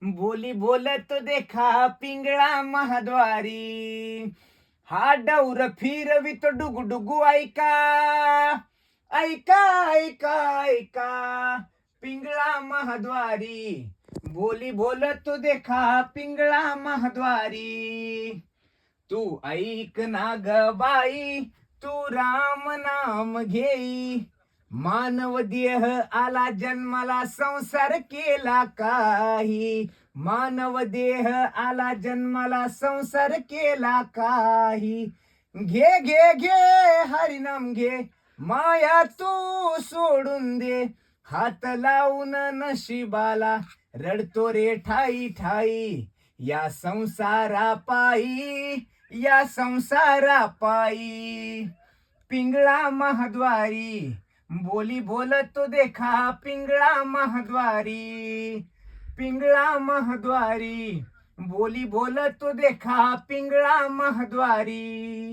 बोली बोलत देखा पिंगळा महाद्वारी. हा डौर फिरवित डुगडुगू ऐका, ऐका ऐका ऐका पिंगळा महाद्वारी. बोली बोलत देखा पिंगळा महाद्वारी. तू ऐक ना ग बाई, तू राम नाम घेई. मानव देह आला जन्माला, संसार केला काही. मानव देह आला जन्माला, संसार केला काही. घे घे घे हरिनाम घे, माया तू सोडून दे. हात लावून नशिबाला, रडतो रे ठाई ठाई. या संसारा पायी, या संसारा पायी. पिंगळा महाद्वारी. बोली बोलतो देखा पिंगळा महाद्वारी. पिंगळा महाद्वारी. बोली बोलतो देखा पिंगळा महाद्वारी.